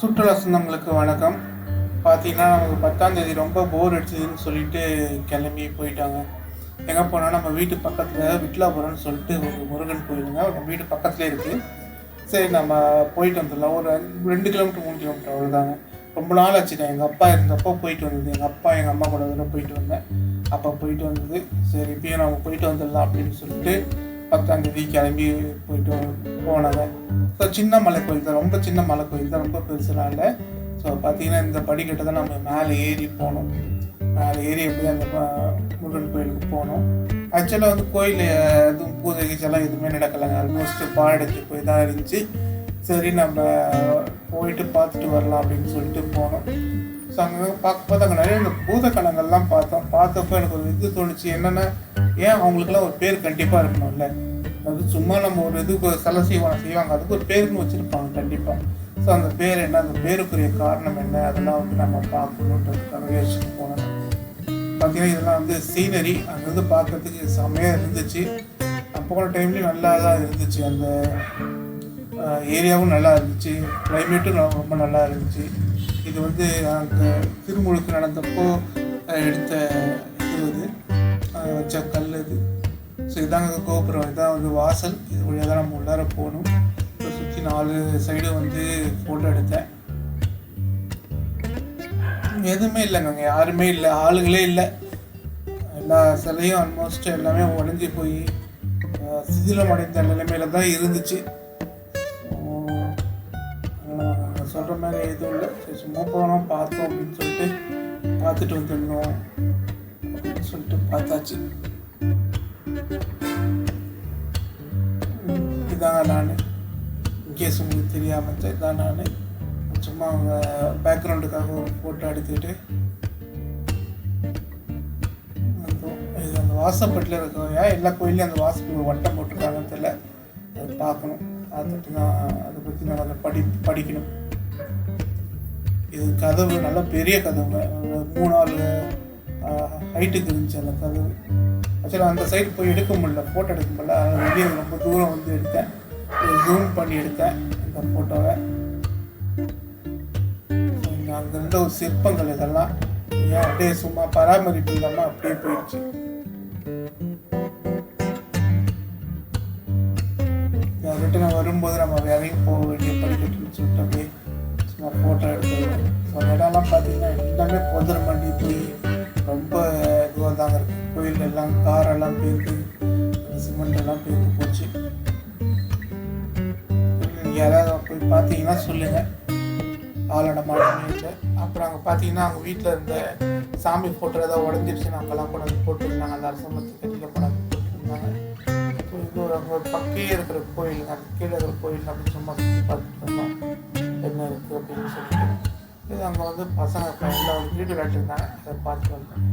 சுற்றுலா சொந்தங்களுக்கு வணக்கம். பார்த்தீங்கன்னா நமக்கு 10ஆம் தேதி ரொம்ப போர் அடிச்சதுன்னு சொல்லிட்டு கிளம்பி போயிட்டாங்க. எங்கே போனால் நம்ம வீட்டு பக்கத்தில் விட்லாபுரம்னு சொல்லிட்டு ஒரு முருகன் கோயிலுங்க. நம்ம வீட்டு பக்கத்துலேயே இருக்குது. சரி நம்ம போயிட்டு வந்துடலாம். ஒரு 2 கிலோமீட்டர் 3 கிலோமீட்டர் அவ்வளோதாங்க. ரொம்ப நாள் ஆச்சுட்டேன். எங்கள் அப்பா இருந்தப்போ போயிட்டு வந்தது. எங்கள் அப்பா எங்கள் அம்மா கூட வேறு போயிட்டு வந்தேன். அப்போ போயிட்டு வந்தது. சரி இப்பயும் நம்ம போயிட்டு வந்துடலாம் அப்படின்னு சொல்லிட்டு 10ஆம் தேதி கிளம்பி போயிட்டு போனாங்க. ஸோ சின்ன மலை கோயில் தான், ரொம்ப சின்ன மலை கோயில் தான், ரொம்ப பெருசுலாம் இல்லை. ஸோ பார்த்தீங்கன்னா இந்த படிக்கட்டை தான் நம்ம மேலே ஏறி போகணும். மேலே ஏறி எப்படி அந்த முருகன் கோயிலுக்கு போகணும். ஆக்சுவலாக வந்து கோயில் எதுவும் பூஜை கீச்செல்லாம் எதுவுமே நடக்கலைங்க. ஆல்மோஸ்ட் பாழடைஞ்சு போய் தான் இருந்துச்சு. சரி நம்ம போயிட்டு பார்த்துட்டு வரலாம் அப்படின்னு சொல்லிட்டு போனோம். ஸோ அங்கே பார்க்கும்போது அங்கே நிறைய இந்த பூதக்கணங்கள்லாம் பார்த்தப்போ எனக்கு ஒரு இது தோணுச்சு. என்னென்னா ஏன் அவங்களுக்குலாம் ஒரு பேர் கண்டிப்பாக இருக்கணும்ல. அது சும்மா நம்ம ஒரு இதுக்கு சிலை செய்வாங்க, அதுக்கு ஒரு பேருன்னு வச்சுருப்பாங்க கண்டிப்பாக. ஸோ அந்த பேர் என்ன, அந்த பேருக்குரிய காரணம் என்ன, அதெல்லாம் வந்து நம்ம பார்க்கணுன்றதுக்காக யோசிச்சுட்டு போனோம். பார்த்தீங்கன்னா இதெல்லாம் வந்து சீனரி அங்கேருந்து பார்க்கறதுக்கு செம்மையாக இருந்துச்சு. நான் போன டைம்லேயும் நல்லா தான் இருந்துச்சு. அந்த ஏரியாவும் நல்லா இருந்துச்சு, கிளைமேட்டும் ரொம்ப நல்லா இருந்துச்சு. இது வந்து நாங்கள் திருமுழுக்கு நடந்தப்போ எடுத்த இது வச்ச கல் இது. ஸோ இதாங்க கோபுரம், இதான் வந்து வாசல். இது வழியாக தான் நம்ம உள்ளார போகணும். இப்போ சுற்றி 4 சைடும் வந்து ஃபோட்டோ எடுத்தேன். எதுவுமே இல்லைங்க, அங்கே யாருமே இல்லை, ஆளுங்களே இல்லை. எல்லா சிலையும் ஆல்மோஸ்ட் எல்லாமே உடஞ்சி போய் சிதிலம் அடைந்த நிலைமையில தான் இருந்துச்சு. சொல்கிற மாதிரி எதுவும் இல்லை. சரி சும்மா போனோம், பார்த்தோம் அப்படின்னு சொல்லிட்டு பார்த்துட்டு வந்துடணும் அப்படின்னு சொல்லிட்டு பார்த்தாச்சு. இதாங்க நான், இன்கேஸ் உங்களுக்கு தெரியாமல் இதான் நான் சும்மா அவங்க பேக்ரவுண்டுக்காக ஒரு ஃபோட்டோ எடுத்துக்கிட்டு இது அந்த வாசப்பட்டில் இருக்கவங்க எல்லா கோயிலையும் அந்த வாசப்பட்டு வட்டம் போட்டிருக்காங்கன்னு தெரியல. அதை பார்க்கணும். பார்த்துட்டு தான் அதை பற்றி நான் அதை படிக்கணும். இது கதவு நல்ல பெரிய கதவுங்க, 3-4 ஹைட்டுக்கு இருந்துச்சு அந்த கதவு. ஆக்சுவலாக அந்த சைடு போய் எடுக்க முடியல, ஃபோட்டோ எடுக்க முடியல. அதனால் வெளியே ரொம்ப தூரம் வந்து எடுத்தேன், ஜூம் பண்ணி எடுத்தேன் இந்த ஃபோட்டோவை. இங்கே அங்கே இருந்த ஒரு சிற்பங்கள் இதெல்லாம் ஏன் அப்படியே சும்மா பராமரிப்பு இல்லாமல் அப்படியே போயிடுச்சு. ரிட்டர்ன் நான் வரும்போது நம்ம வேலையும் போக வேண்டிய படிக்கட்டுன்னு சொல்லிட்டு அப்படியே சும்மா ஃபோட்டோ எடுத்துருவேன். ஸோ அந்த இடம்லாம் பார்த்தீங்கன்னா எல்லாமே புதர மண்டி போய் ரொம்ப இதுவாக தாங்க இருக்குது. கோயில் எல்லாம் காரெல்லாம் பேர்ந்து, சிமெண்ட் எல்லாம் பேர்ந்து போச்சு. யாராவது போய் பார்த்தீங்கன்னா சொல்லுங்கள், ஆளோட மாட்டமே இல்லை. அப்புறம் அங்கே பார்த்தீங்கன்னா அவங்க வீட்டில் இருந்த சாமி ஃபோட்டோ ஏதாவது உடஞ்சிருச்சுன்னு அங்கெல்லாம் கொண்டாந்து போட்டுருந்தாங்க. அந்த அரசமத்து கட்டியில் கொண்டாந்து போட்டுருந்தாங்க. ஸோ இது ஒரு பக்கையே இருக்கிற கோயில், அந்த கீழே இருக்கிற கோயில் அப்படின்னு சும்மா சுற்றி பார்த்துட்டு இருந்தோம் என்ன இருக்குது அப்படின்னு சொல்லிட்டு. இது அங்கே வந்து பசங்க எல்லாம் வீடு விளையாட்டுருந்தாங்க, அதை பார்த்து வந்தேன்.